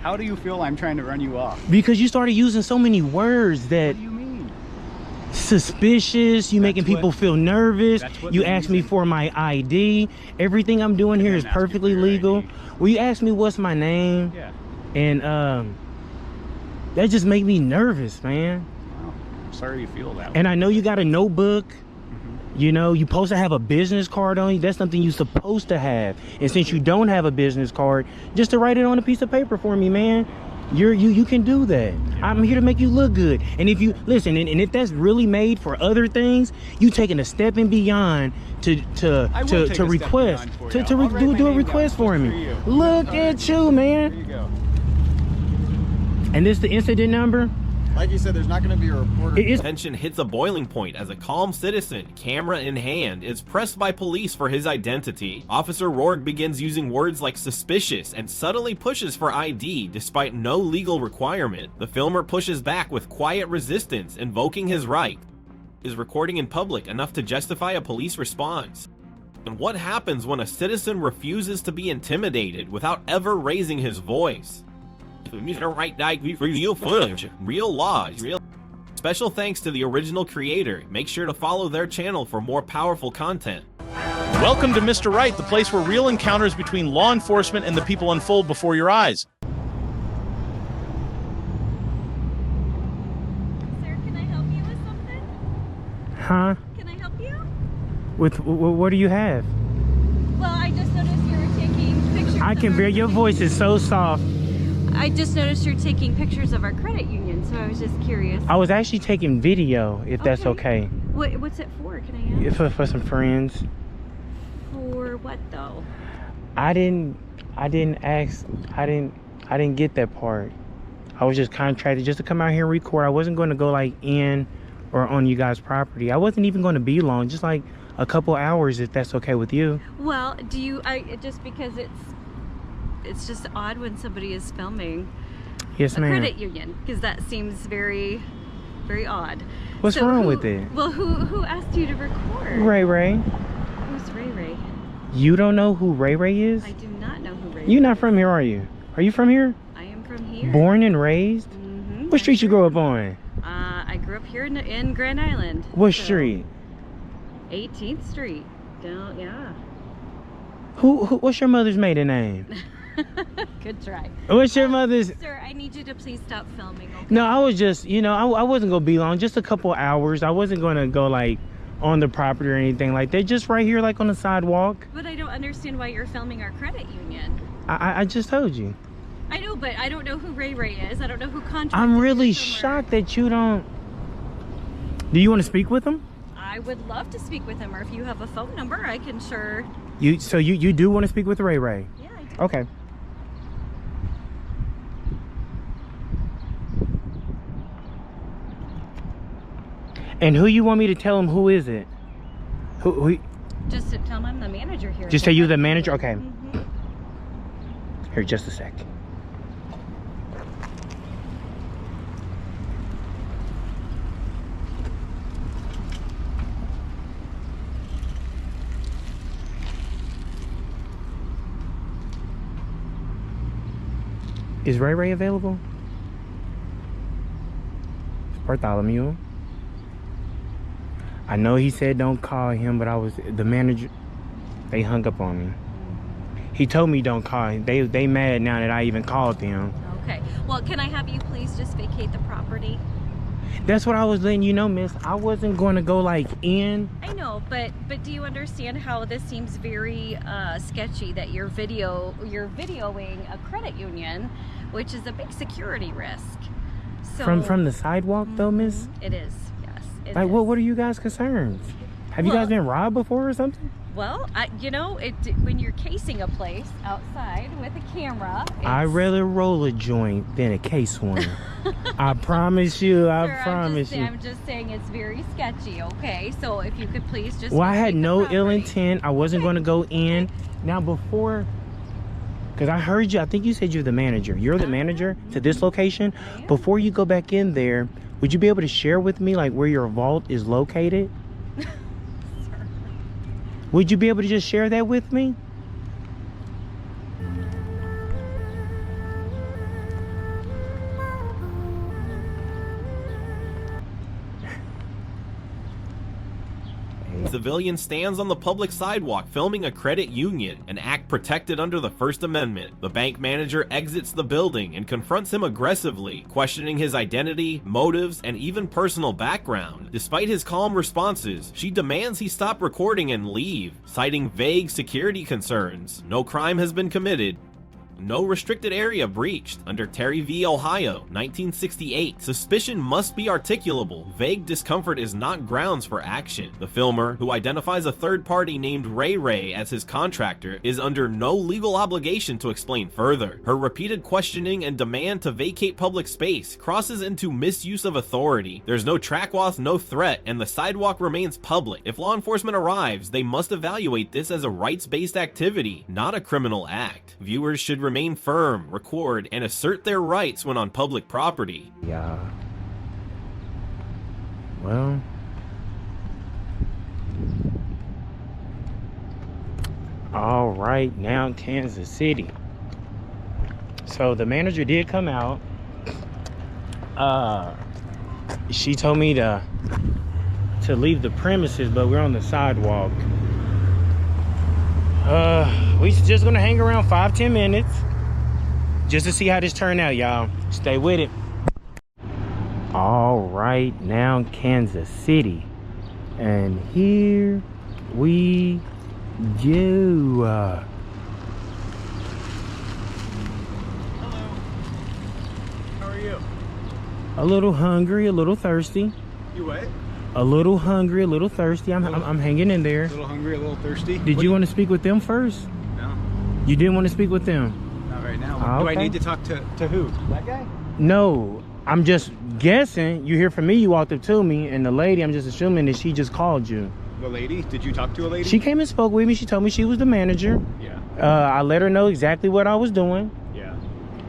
How do you feel I'm trying to run you off? Because you started using so many words that... What do you mean? Suspicious, you making people feel nervous. You asked me for my ID. Everything I'm doing here is perfectly legal. Well, you asked me what's my name. Yeah. And that just made me nervous, man. Well, I'm sorry you feel that way. And I know you got a notebook. You know, you're supposed to have a business card on you. That's something you're supposed to have. And since you don't have a business card, just to write it on a piece of paper for me, man. You can do that. I'm here to make you look good. And if you listen, and if that's really made for other things, you taking a step and beyond to request do a request for me. Look at you, man. There you go. And this the incident number. Like you said, there's not going to be a reporter. Tension hits a boiling point as a calm citizen, camera in hand, is pressed by police for his identity. Officer Rourke begins using words like suspicious and subtly pushes for ID despite no legal requirement. The filmer pushes back with quiet resistance, invoking his right. Is recording in public enough to justify a police response? And what happens when a citizen refuses to be intimidated without ever raising his voice? Real footage, real laws, real. Special thanks to the original creator. Make sure to follow their channel for more powerful content. Welcome to Mr. Right, the place where real encounters between law enforcement and the people unfold before your eyes. Sir, can I help you with something? Huh? Can I help you? With what do you have? Well, I just noticed you were taking pictures. I can bear your voice is so soft. I just noticed you're taking pictures of our credit union, so I was just curious. I was actually taking video, if that's okay. What's it for? Can I ask? For some friends. For what though? I didn't get that part. I was just contracted just to come out here and record. I wasn't going to go like in or on you guys' property. I wasn't even going to be long, just like a couple hours, if that's okay with you. Well, just because it's just odd when somebody is filming Yes, a ma'am. credit union, because that seems very, very odd. What's wrong with it? Well, who asked you to record? Ray Ray. Who's Ray Ray? You don't know who Ray Ray is? I do not know who Ray You're Ray not from here, are you? Are you from here? I am from here. Born and raised? Mm-hmm. What street you grow up on? I grew up here in Grand Island. What street? 18th Street. Yeah. Who? What's your mother's maiden name? Good try. What's your mother's? Sir, I need you to please stop filming, okay? No, I was just, you know, I wasn't gonna be long, just a couple hours. I wasn't gonna go like on the property or anything like that. Just right here, like on the sidewalk. But I don't understand why you're filming our credit union. I just told you. I know, but I don't know who Ray Ray is. I don't know who contracted. I'm really shocked that you don't. Do you want to speak with him? I would love to speak with him, or if you have a phone number, I can sure. So you do want to speak with Ray Ray? Yeah, I do. Okay. And who you want me to tell him? Who is it? Who? Just to tell him I'm the manager here. Just tell you the manager? Okay. Mm-hmm. Here, just a sec. Is Ray Ray available? Bartholomew. I know he said don't call him, but the manager, they hung up on me. He told me don't call him. They mad now that I even called them. Okay. Well, can I have you please just vacate the property? That's what I was letting you know, miss. I wasn't going to go like in. I know, but do you understand how this seems very sketchy that you're videoing a credit union, which is a big security risk. So From the sidewalk though, miss? It is, yes. Like what are you guys' concerns? Have you guys been robbed before or something? Well, you know, when you're casing a place outside with a camera, I'd rather roll a joint than a case one. I promise you, I promise you. I'm just saying it's very sketchy, okay? So if you could please just... Well, I had no vacate the ill property. intent. I wasn't going to go in. Now before, because I heard you, I think you said you're the manager. You're the manager to this location. Before you go back in there, would you be able to share with me like where your vault is located? Would you be able to just share that with me? civilian stands on the public sidewalk filming a credit union, an act protected under the First Amendment. The bank manager exits the building and confronts him aggressively, questioning his identity, motives, and even personal background. Despite his calm responses, she demands he stop recording and leave, citing vague security concerns. No crime has been committed. No restricted area breached. Under Terry v. Ohio, 1968, suspicion must be articulable. Vague discomfort is not grounds for action. The filmer, who identifies a third party named Ray Ray as his contractor, is under no legal obligation to explain further. Her repeated questioning and demand to vacate public space crosses into misuse of authority. There's no track loss, no threat, and the sidewalk remains public. If law enforcement arrives, they must evaluate this as a rights-based activity, not a criminal act. Viewers should remain firm, record, and assert their rights when on public property. Yeah. Well. All right, now Kansas City. So the manager did come out. She told me to leave the premises, but we're on the sidewalk. We just gonna hang around 5-10 minutes just to see how this turned out, y'all. Stay with it. All right, now Kansas City, and here we go. Hello. How are you? A little hungry, a little thirsty. You what? A little hungry, a little thirsty. I'm hanging in there. A little hungry, a little thirsty. Did you want to speak with them first? No, You didn't want to speak with them? not right now. Ah, Do I okay. need to talk to who? That guy? No, I'm just guessing. You hear from me, you walked up to me, and the lady, I'm just assuming that she just called you. The lady? Did you talk to a lady? She came and spoke with me. She told me she was the manager. Yeah. I let her know exactly what I was doing, Yeah.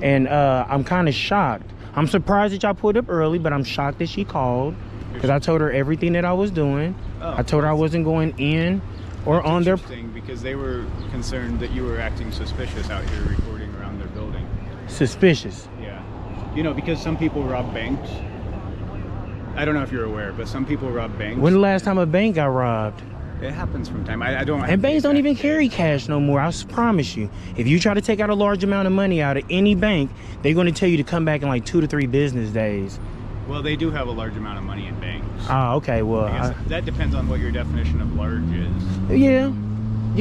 and I'm kind of shocked. I'm surprised that y'all pulled up early, but I'm shocked that she called, because I told her everything that I was doing. Oh. I told her I wasn't going in or That's on their... interesting, because they were concerned that you were acting suspicious out here recording around their building. Suspicious. Yeah. You know, because some people rob banks. I don't know if you're aware, but some people rob banks. When the last time a bank got robbed? It happens from time. I don't. And banks don't even carry cash no more. I promise you. If you try to take out a large amount of money out of any bank, they're going to tell you to come back in like 2 to 3 business days. Well, they do have a large amount of money in banks. Oh, okay. Well, I guess that depends on what your definition of large is. yeah. So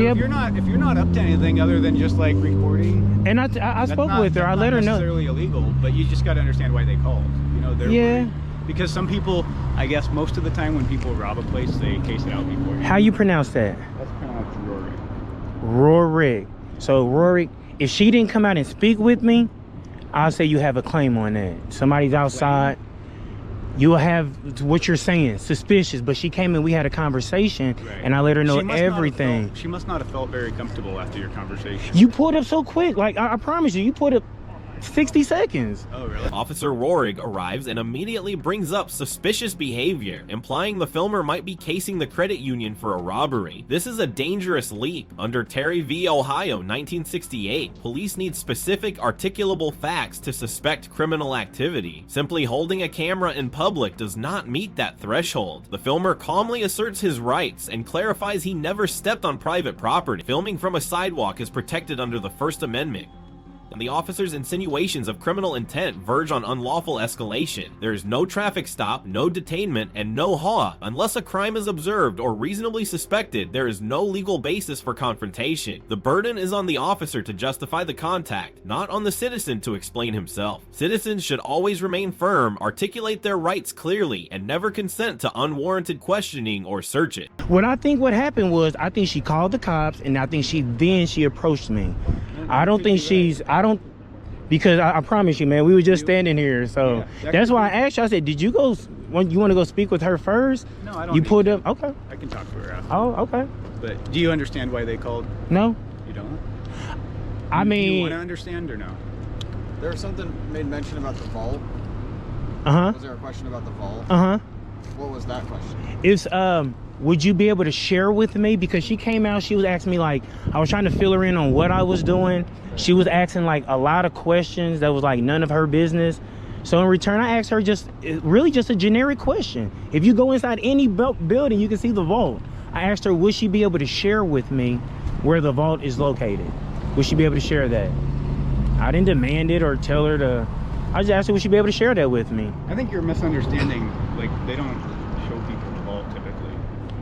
Yeah. if you're not up to anything other than just like recording, And I spoke with her. I let her know. That's not necessarily illegal, but you just got to understand why they called. You know, they're Yeah. worried. Because some people, I guess most of the time when people rob a place, they case it out before. How you pronounce that? That's pronounced Rory. Rorik. So Rorik, if she didn't come out and speak with me, I'll say you have a claim on that. Somebody's outside. You will have what you're saying, suspicious. But she came and we had a conversation, Right. and I let her know She must not have everything. she must not have felt very comfortable after your conversation. You pulled up so quick. Like, I promise you, you pulled up 60 seconds. Oh, really? Officer Rohrig arrives and immediately brings up suspicious behavior, implying the filmer might be casing the credit union for a robbery. This is a dangerous leap. Under Terry v. Ohio, 1968, police need specific, articulable facts to suspect criminal activity. Simply holding a camera in public does not meet that threshold. The filmer calmly asserts his rights and clarifies he never stepped on private property. Filming from a sidewalk is protected under the First Amendment, and the officer's insinuations of criminal intent verge on unlawful escalation. There is no traffic stop, no detainment, and no HAW. Unless a crime is observed or reasonably suspected, there is no legal basis for confrontation. The burden is on the officer to justify the contact, not on the citizen to explain himself. Citizens should always remain firm, articulate their rights clearly, and never consent to unwarranted questioning or searching. What I think what happened was, I think she called the cops, and I think she approached me. I don't think because I promise you, man, we were just standing here, so Yeah, that's why I asked you. I said, did you go? You want to go speak with her first? No, I don't. You need pulled to. up. Okay. I can talk to her after. Oh, okay. But do you understand why they called? No, You don't? I Do you mean, want to understand or no? There was something made mention about the vault. uh Was there a question about the vault? huh. What was that question? It's would you be able to share with me? Because she came out, she was asking me, like, I was trying to fill her in on what I was doing. She was asking like a lot of questions that was like none of her business. So in return, I asked her really just a generic question. If you go inside any building, you can see the vault. I asked her, would she be able to share with me where the vault is located? Would she be able to share that? I didn't demand it or tell her to. I just asked her, would she be able to share that with me? I think you're misunderstanding. Like, they don't show people the vault typically.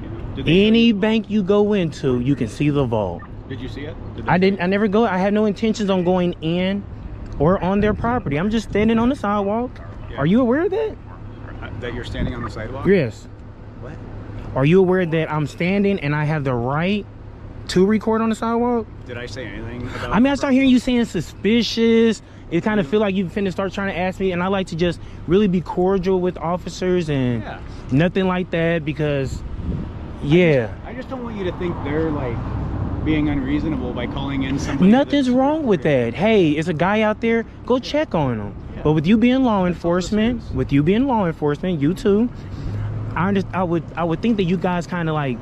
You know? Did they show Any you the vault? bank you go into, you can see the vault. Did you see it? Did they I show didn't. you? I never go. I had no intentions on going in or on their property. I'm just standing on the sidewalk. Yeah. Are you aware of that? That you're standing on the sidewalk? Yes. What? Are you aware that I'm standing and I have the right to record on the sidewalk? Did I say anything about? I mean, I start hearing you saying suspicious. It kind of feel like you finna start trying to ask me, and I like to just really be cordial with officers and Yeah. nothing like that because, yeah. I just don't want you to think they're like being unreasonable by calling in somebody. Nothing's that's- wrong with that. Hey, it's a guy out there, go check on him. But with you being law enforcement, you too, I would think that you guys kind of like,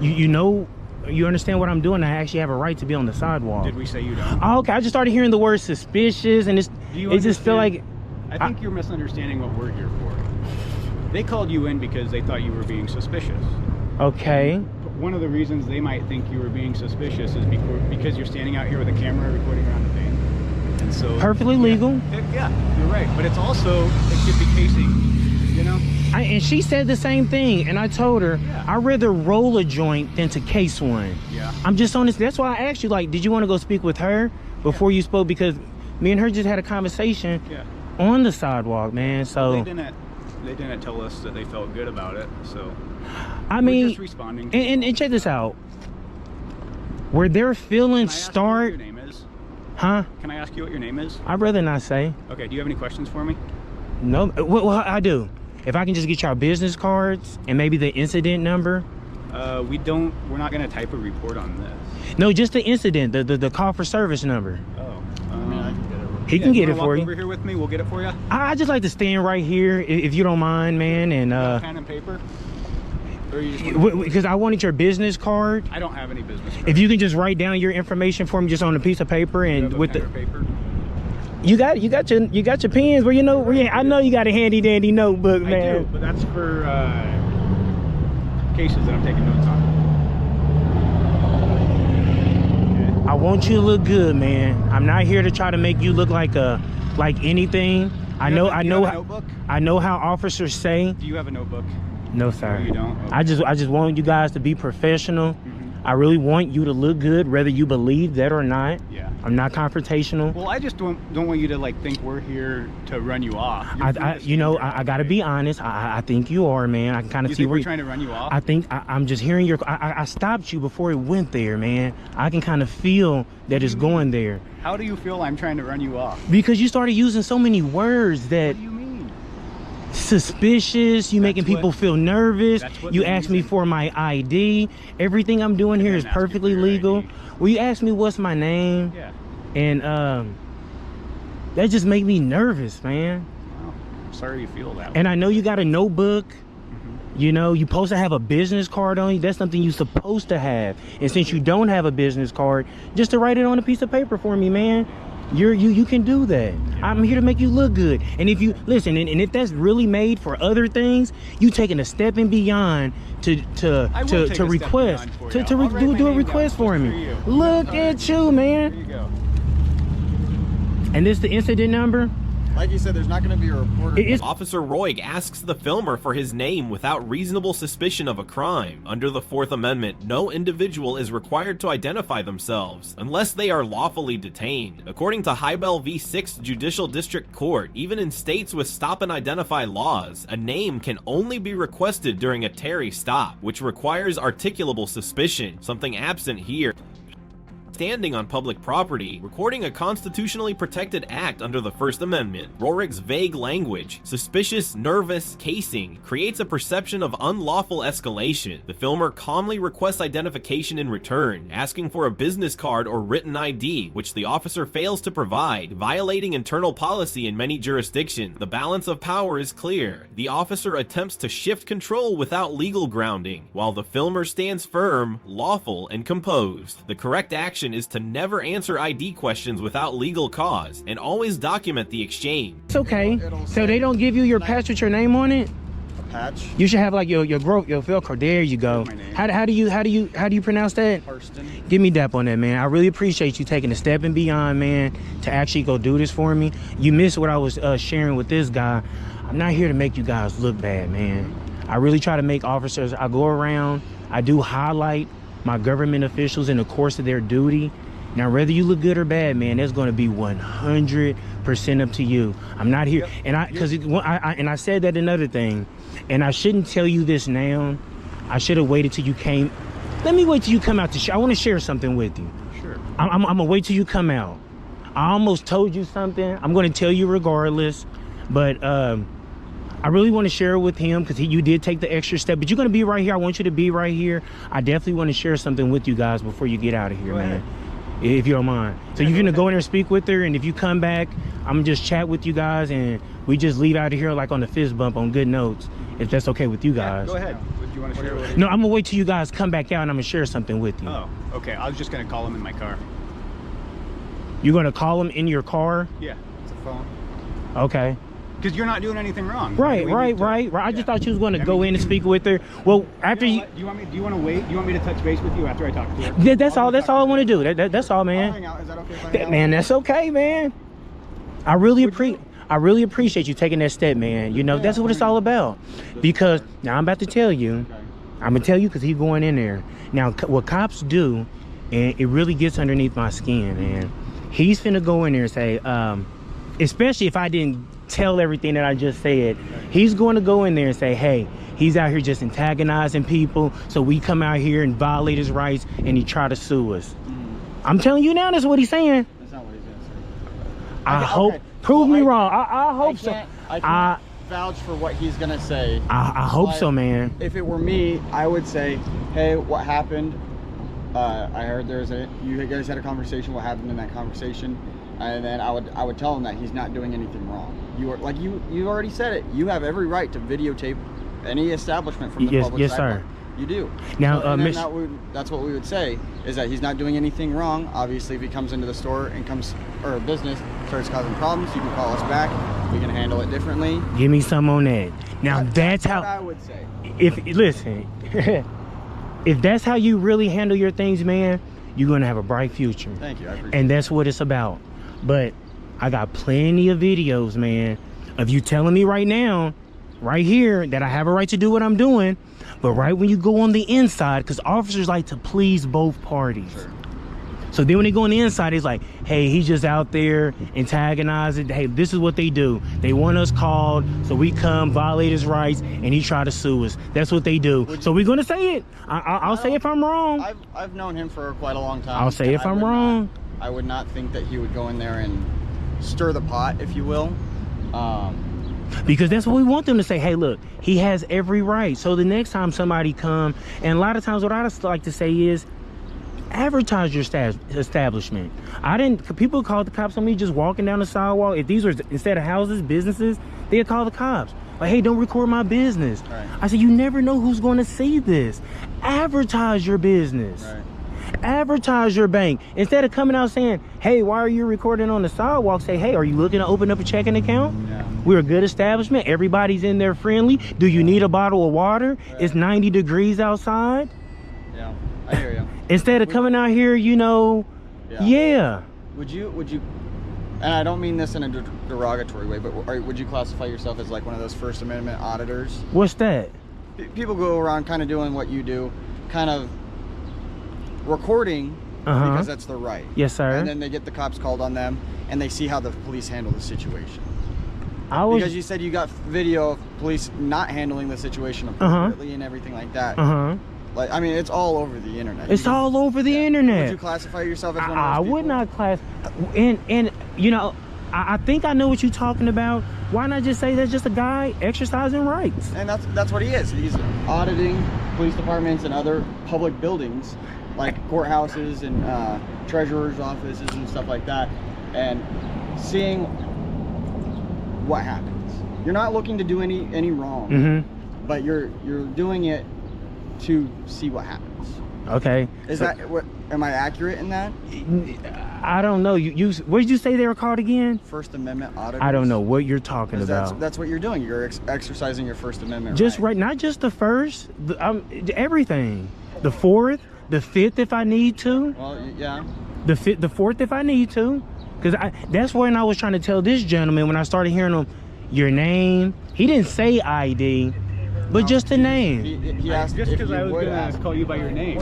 you know, you understand what I'm doing. I actually have a right to be on the sidewalk. Did we say you don't? Oh, okay, I just started hearing the word suspicious, and Do you it just feel like, understand? I think you're misunderstanding what we're here for. They called you in because they thought you were being suspicious. okay, One of the reasons they might think you were being suspicious is because you're standing out here with a camera recording around the thing. And so perfectly legal. Yeah, you're right. But it's also, it could be casing, you know? And she said the same thing, and I told her, Yeah. I'd rather roll a joint than to case one. Yeah. I'm just honest. That's why I asked you, like, did you want to go speak with her before you spoke? Because me and her just had a conversation Yeah. on the sidewalk, man. So They didn't tell us that they felt good about it, so I we're mean, just responding. and check this out. Where their feelings Can I ask you what start, your name is? huh? Can I ask you what your name is? I'd rather not say. Okay, do you have any questions for me? No, what I do? If I can just get y'all business cards and maybe the incident number. We're not gonna type a report on this. No, just the incident, the call for service number. Oh. I mean, I can get it. He can get it for Walk you. over here with me, we'll get it for you. I just like to stand right here if you don't mind, man, and Pen and paper? Or you just wanna- because I wanted your business card. I don't have any business cards. If you can just write down your information for me just on a piece of paper You and have a with pen the or paper? you got your pens where you know I know you got a handy dandy notebook, I man. do, but that's for cases that I'm taking notes on. I want you to look good, man. I'm not here to try to make you look like anything. I Do you know have a notebook? I know how officers say. Do you have a notebook? No, sir. No, you don't? Okay. I just want you guys to be professional. I really want you to look good, whether you believe that or not. Yeah. I'm not confrontational. Well, I just don't want you to like think we're here to run you off. You're free to stand here I gotta all be day. honest. I think you are, man. I can kind of You see think where we're trying to run you off? I think I'm just hearing your. I stopped you before it went there, man. I can kind of feel that it's going there How do you feel I'm trying to run you off? because you started using so many words that What do you mean? suspicious. You making people what- feel nervous. that's what You the asked me reason- for my ID. Everything I'm doing here I is didn't ask you for perfectly your legal. ID. Well, you asked me what's my name, Yeah. and that just made me nervous, man. Well, I'm sorry you feel that way. And I know you got a notebook. Mm-hmm. You know, you're supposed to have a business card on you. That's something you're supposed to have. And since you don't have a business card, just to write it on a piece of paper for me, man. You can do that. I'm here to make you look good. And if you listen, and if that's really made for other things, you taking a step and beyond to I will take a step request beyond for to you. I'll write my do a name request down for just me. for you. Look All at right. you, Here man. you go. And this the incident number. Like you said, there's not going to be a reporter. It's Officer Roig asks the filmer for his name without reasonable suspicion of a crime. Under the Fourth Amendment, no individual is required to identify themselves unless they are lawfully detained. According to Hybel v. 6th Judicial District Court, even in states with stop and identify laws, a name can only be requested during a Terry stop, which requires articulable suspicion, something absent here. Standing on public property, recording a constitutionally protected act under the First Amendment. Rorik's vague language, suspicious, nervous, casing, creates a perception of unlawful escalation. The filmer calmly requests identification in return, asking for a business card or written ID, which the officer fails to provide, violating internal policy in many jurisdictions. The balance of power is clear. The officer attempts to shift control without legal grounding, while the filmer stands firm, lawful, and composed. The correct action is to never answer ID questions without legal cause, and always document the exchange. okay. So they don't give you your patch with your name on it? patch. You should have like your Velcro. There you go. My name. How do you pronounce that? Hurston. Give me dap on that, man. I really appreciate you taking a step and beyond, man, to actually go do this for me. You missed what I was sharing with this guy. I'm not here to make you guys look bad, man. I really try to make officers. I go around. I do highlight my government officials in the course of their duty. Now, whether you look good or bad, man, that's going to be 100% up to you. I'm not here, and I said that another thing, and I shouldn't tell you this now. I should have waited till you came. Let me wait till you come out to share. I want to share something with you. Sure. I'm gonna wait till you come out. I almost told you something. I'm going to tell you regardless, but I really want to share it with him because you did take the extra step. But you're going to be right here. I want you to be right here. I definitely want to share something with you guys before you get out of here, Go man. ahead. If you don't mind. So you're gonna go in there and speak with her, and if you come back, I'm gonna just chat with you guys, and we just leave out of here like on the fist bump on good notes, if that's okay with you guys. Go ahead. What do you want to share with me? No, I'm gonna wait till you guys come back out, and I'm gonna share something with you. Oh, okay. I was just gonna call him in my car. You're gonna call him in your car? Yeah. It's a phone. Okay. Because you're not doing anything wrong. Right. We need to- I just yeah. thought you was gonna I go mean, in and speak with her. Well, after You know you. what? Do you want to wait? Do you want me to touch base with you after I talk to her? Yeah, that's all. I'll That's talk all I to want to her. do. That's all, I'll man. hang out. Is that okay if I hang out? Man, that's okay, man. I really appreciate you taking that step, man. You know, that's what it's all about. Because now I'm about to tell you. Okay. I'm gonna tell you because he's going in there. Now, what cops do, and it really gets underneath my skin, man. He's finna go in there and say, especially if I didn't tell everything that I just said, he's going to go in there and say, hey, he's out here just antagonizing people, so we come out here and violate his rights, and he try to sue us. I'm telling you now, that's what he's saying. That's not what he's gonna say. I Okay, hope. okay. Prove Well, me wrong. I hope so. I can't vouch for what he's gonna say. I hope But so, man. If it were me, I would say, hey, what happened? I heard you guys had a conversation. What happened in that conversation? And then I would tell him that he's not doing anything wrong. You already said it. You have every right to videotape any establishment from the Yes, public yes, sidewalk. sir. You do. Now, So, and then Miss- that's what we would say, is that he's not doing anything wrong. Obviously, if he comes into the store and or a business, starts causing problems, you can call us back. We can handle it differently. Give me some on that. Now, that's what how. I would say. Listen, if that's how you really handle your things, man, you're gonna have a bright future. Thank you. I appreciate And that's what it's about. But I got plenty of videos, man, of you telling me right now, right here, that I have a right to do what I'm doing. But right when you go on the inside, because officers like to please both parties. Sure. So then when they go on the inside, it's like, hey, he's just out there antagonizing. Hey, this is what they do. They want us called, so we come, violate his rights, and he try to sue us. That's what they do. So we're going to say it. I'll say if I'm wrong. I've known him for quite a long time. I'll say and if I I'm would wrong. I would not think that he would go in there and stir the pot, if you will. Because that's what we want them to say. Hey, look, he has every right. So the next time somebody come, and a lot of times what I just like to say is, advertise your establishment. People called the cops on me just walking down the sidewalk. If these were, instead of houses, businesses, they'd call the cops. Like, hey, don't record my business. Right. I said, you never know who's going to see this. Advertise your business. Right. Advertise your bank. Instead of coming out saying, hey, why are you recording on the sidewalk? Say, hey, are you looking to open up a checking account? Yeah. We're a good establishment. Everybody's in there friendly. Do you need a bottle of water? Right. It's 90 degrees outside. Yeah, I hear you. Instead of coming out here, you know, yeah. Would you, and I don't mean this in a derogatory way, but would you classify yourself as like one of those First Amendment auditors? What's that? People go around kind of doing what you do, kind of recording because that's their right. Yes, sir. And then they get the cops called on them, and they see how the police handle the situation. Because you said you got video of police not handling the situation appropriately and everything like that. Like, I mean, it's all over the internet. It's all over the internet. Would you classify yourself as one of those I people? would not class. And you know, I think I know what you're talking about. Why not just say that's just a guy exercising rights? And that's what he is. He's auditing police departments and other public buildings, like courthouses and treasurer's offices and stuff like that, and seeing what happens. You're not looking to do any wrong, but you're doing it to see what happens. Okay. Is that what? Am I accurate in that? I don't know. What did you say they were called again? First Amendment auditors. I don't know what you're talking about. That's what you're doing. You're exercising your First Amendment Just right, not just the first, everything. The fourth, the fifth if I need to. Well, yeah. The fourth if I need to. Because that's when I was trying to tell this gentleman when I started hearing him, your name. He didn't say ID, but just the name. He asked just if because you I was would going ask. to call you by your name.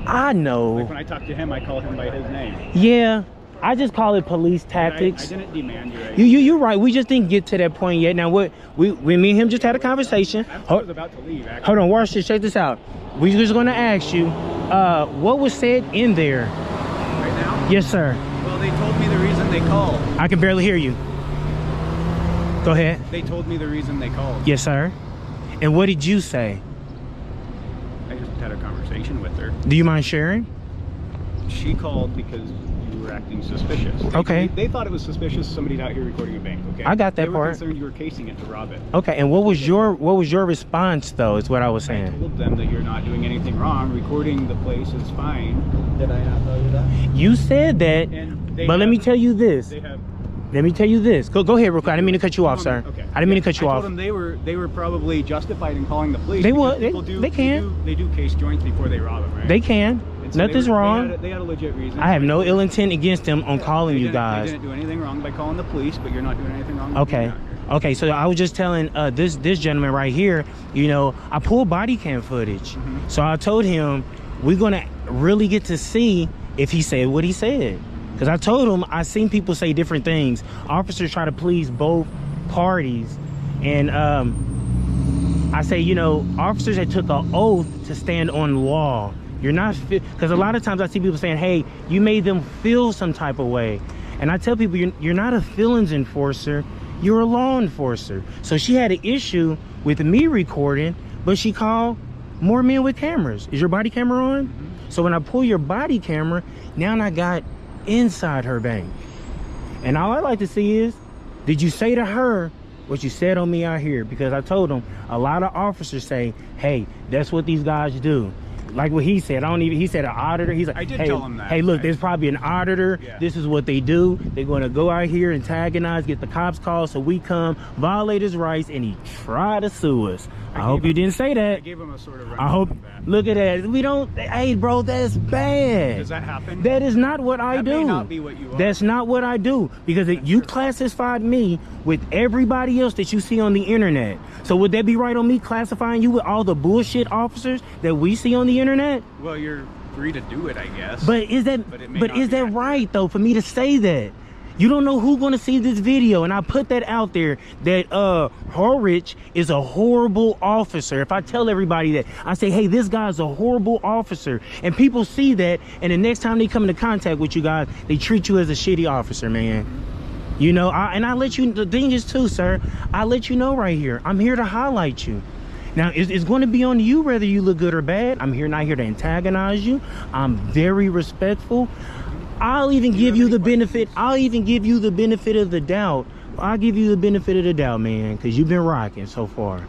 I know. Like when I talk to him, I call him by his name. Yeah, I just call it police tactics. I didn't demand your ID. You're right. We just didn't get to that point yet. Now, me and him just had a conversation. I was about to leave, actually. Hold on, watch this. Check this out. We just going to ask you, what was said in there? Right now? Yes, sir. Well, they told me the reason they called. I can barely hear you. Go ahead. They told me the reason they called. Yes, sir. And what did you say? I just had a conversation with her. Do you mind sharing? She called because you were acting suspicious. Okay. They thought it was suspicious somebody's out here recording a bank, okay? I got that They were part. concerned you were casing it to rob it. Okay, and what was your response though? Is what I was I saying. told them that you're not doing anything wrong. Recording the place is fine. Did I not tell you that? You said that, And they but let have- me tell you this. They have. Let me tell you this. Go ahead real quick. I didn't mean to cut you off, sir. Okay. I didn't mean to cut you I off. told them they were probably justified in calling the police. They because would. people They can. They do case joints before they rob them, right? They can. And so Nothing's wrong. They had a legit reason. I have no ill intent against them on calling They you didn't- guys. They didn't do anything wrong by calling the police, but you're not doing anything wrong. by Okay. being out here. Okay, so I was just telling this gentleman right here, you know, I pulled body cam footage. So I told him we're gonna really get to see if he said what he said. Because I told him I seen people say different things. Officers try to please both parties. And I say, you know, officers that took an oath to stand on law. You're not, because a lot of times I see people saying, hey, you made them feel some type of way. And I tell people, you're not a feelings enforcer, you're a law enforcer. So she had an issue with me recording, but she called more men with cameras. Is your body camera on? So when I pull your body camera, now I got inside her bank. And all I like to see is, did you say to her what you said on me out here? Because I told them a lot of officers say, hey, that's what these guys do. Like what he said, he said an auditor. He's like, I did hey, tell him that. hey, look, there's probably an auditor. Yeah. This is what they do. They're going to go out here, antagonize, get the cops called, so we come, violate his rights, and he tried to sue us. I hope you didn't say I that. gave him a sort of. I hope. Look at that. We don't. Hey, bro, that's bad. Does that happen? That is not what I That do. may not be what you are. That's not what I do, because you classified me with everybody else that you see on the internet. So would that be right on me classifying you with all the bullshit officers that we see on the internet? Well, you're free to do it, I guess. But is that it may but not is be that accurate. right though for me to say that? You don't know who's gonna see this video, and I put that out there that Horrich is a horrible officer. If I tell everybody that, I say, hey, this guy's a horrible officer, and people see that, and the next time they come into contact with you guys, they treat you as a shitty officer, man. You know, and I let you, the thing is too, sir, I let you know right here, I'm here to highlight you. Now, it's going to be on you whether you look good or bad. I'm not here to antagonize you. I'm very respectful. I'll even give you the benefit. I'll even give you the benefit of the doubt. I'll give you the benefit of the doubt, man, because you've been rocking so far.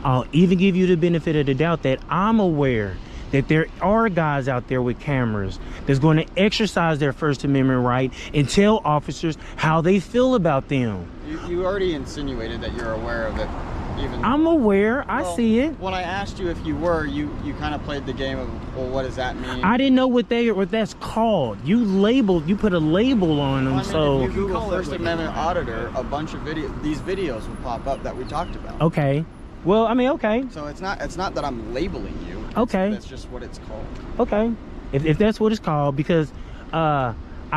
I'll even give you the benefit of the doubt that I'm aware that there are guys out there with cameras that's going to exercise their First Amendment right and tell officers how they feel about them. You already insinuated that you're aware of it. Even I'm aware. Well, I see it. When I asked you if you were, you kind of played the game of, well, what does that mean? I didn't know what that's called. You put a label on them. Well, I mean, So if you Google call it First what you Amendment want. auditor, a bunch of these videos will pop up that we talked about. okay. Well, I mean, okay. So it's not that I'm labeling you. Okay. That's just what it's called. Okay. If that's what it's called, because I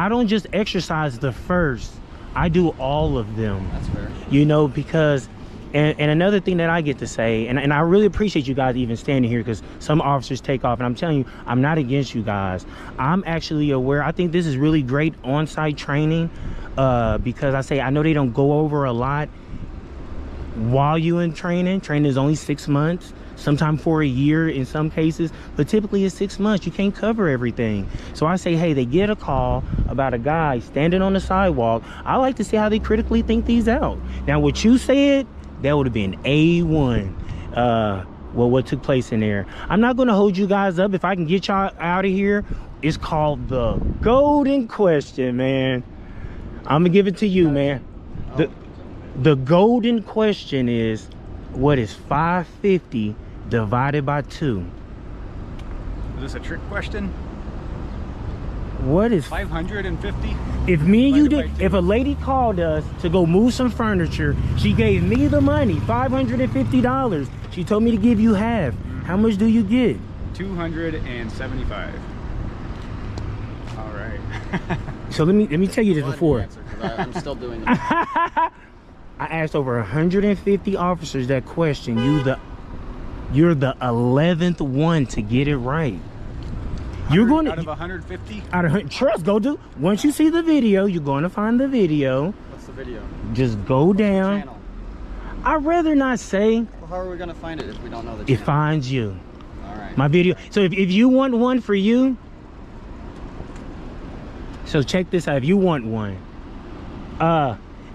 don't just exercise the first. I do all of them. That's fair. You know, because and another thing that I get to say, and I really appreciate you guys even standing here, because some officers take off, and I'm telling you, I'm not against you guys. I'm actually aware. I think this is really great on-site training, because I know they don't go over a lot while you in training. Training is only 6 months, sometimes for a year in some cases, but typically it's 6 months. You can't cover everything. So I say, hey, they get a call about a guy standing on the sidewalk. I like to see how they critically think these out. Now, what you said, that would have been A1. Well, what took place in there. I'm not going to hold you guys up. If I can get y'all out of here It's called the golden question, man. I'm gonna give it to you, man. The golden question is, what is 550 divided by 2? Is this a trick question? What is 550? if me and you divided did? by 2? If a lady called us to go move some furniture, she gave me the money, $550. She told me to give you half. How much do you get? 275. All right. So let me tell you this Go ahead before. and answer, 'cause I'm still doing it. I asked over 150 officers that question. You're the 11th one to get it right. You're going to out of 150. out of trust. Go do. Once you see the video, you're going to find the video. What's the video? Just go down. Channel. I'd rather not say. Well, how are we gonna find it if we don't know the It channel? finds you. All right. My video. So if you want one for you, so check this out. If you want one,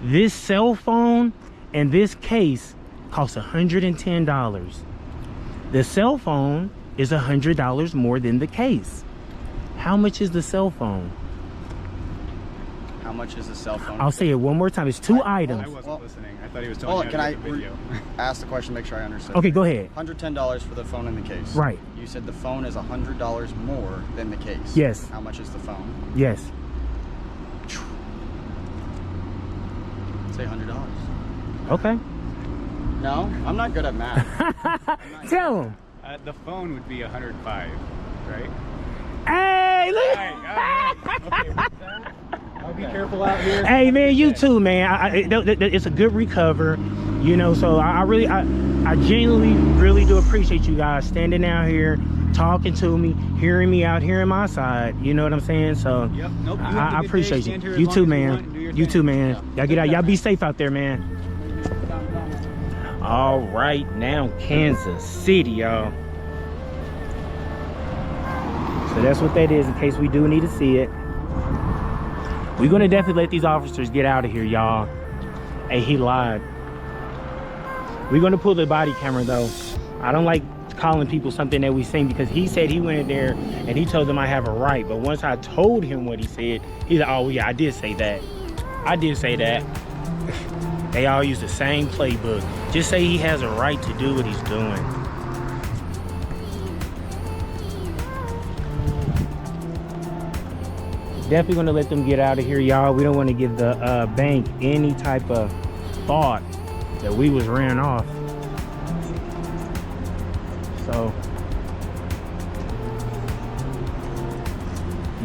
this cell phone and this case costs $110. The cell phone is $100 more than the case. How much is the cell phone? How much is a cell phone? I'll say it one more time. It's two items. I wasn't Well- listening. I thought he was telling me Can how I to get the video. ask the question? Make sure I understand. Okay, go ahead. $110 for the phone and the case. Right. You said the phone is $100 more than the case. Yes. How much is the phone? Yes. Say $100. Okay. No, I'm not good at math. Tell him. The phone would be 105, right? Hey, look. All right. Okay, what's that? I'll be careful out here. Hey man, you too, man. It's a good recover, you know. So I genuinely really do appreciate you guys standing out here, talking to me, hearing me out, hearing my side. You know what I'm saying? So Yep. Nope. You have a I good day. appreciate Stand you. here as You long too, as you man. want and do your You thing. too, man. Yeah. Y'all get out. Y'all be safe out there, man. All right, now Kansas City, y'all. So that's what that is. In case we do need to see it. We're gonna definitely let these officers get out of here, y'all. Hey, he lied. We're gonna pull the body camera though. I don't like calling people something that we seen because he said he went in there and he told them I have a right. But once I told him what he said, he's like, oh yeah, I did say that. I did say that. They all use the same playbook. Just say he has a right to do what he's doing. Definitely gonna let them get out of here, y'all. We don't want to give the bank any type of thought that we was ran off. So,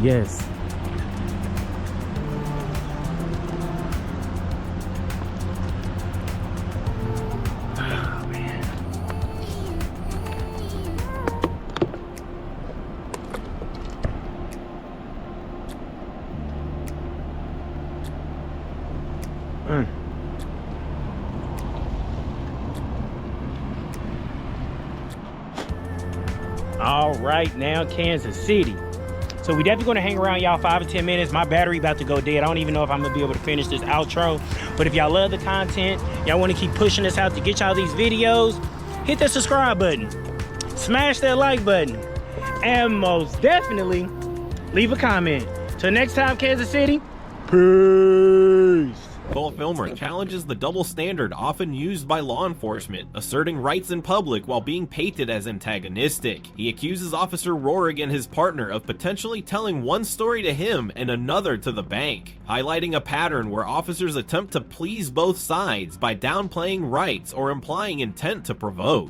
yes. Oh, man. All right, now Kansas City. So we definitely gonna hang around y'all 5 or 10 minutes. My battery about to go dead. I don't even know if I'm gonna be able to finish this outro. But if y'all love the content, y'all wanna keep pushing us out to get y'all these videos, hit that subscribe button, smash that like button, and most definitely leave a comment. Till next time, Kansas City, peace. Cole Filmer challenges the double standard often used by law enforcement, asserting rights in public while being painted as antagonistic. He accuses Officer Rohrig and his partner of potentially telling one story to him and another to the bank, highlighting a pattern where officers attempt to please both sides by downplaying rights or implying intent to provoke.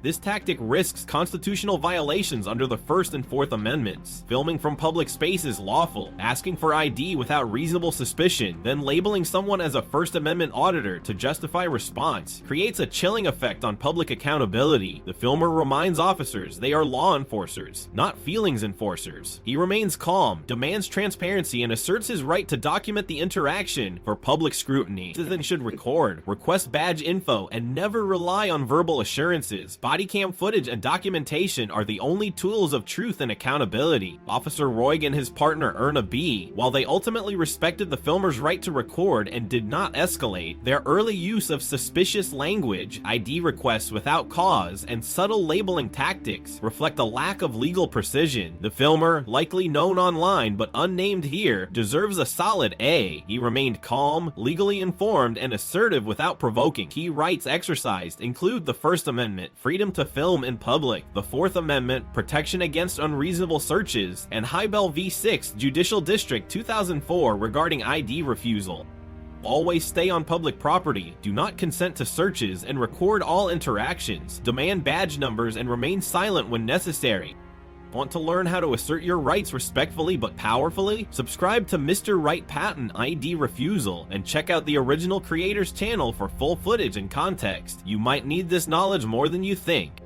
This tactic risks constitutional violations under the First and Fourth Amendments. Filming from public space is lawful, asking for ID without reasonable suspicion, then labeling someone as a First Amendment auditor to justify response creates a chilling effect on public accountability. The filmer reminds officers they are law enforcers, not feelings enforcers. He remains calm, demands transparency, and asserts his right to document the interaction for public scrutiny. Citizens should record, request badge info, and never rely on verbal assurances. Body cam footage and documentation are the only tools of truth and accountability. Officer Roig and his partner Erna B., while they ultimately respected the filmer's right to record and did not escalate, their early use of suspicious language, ID requests without cause, and subtle labeling tactics reflect a lack of legal precision. The filmer, likely known online but unnamed here, deserves a solid A. He remained calm, legally informed, and assertive without provoking. Key rights exercised include the First Amendment, freedom to film in public, the Fourth Amendment, protection against unreasonable searches, and Hybel v. 6 Judicial District 2004 regarding ID refusal. Always stay on public property, do not consent to searches, and record all interactions. Demand badge numbers and remain silent when necessary. Want to learn how to assert your rights respectfully but powerfully? Subscribe to Mr. Right Patent ID Refusal and check out the original creator's channel for full footage and context. You might need this knowledge more than you think.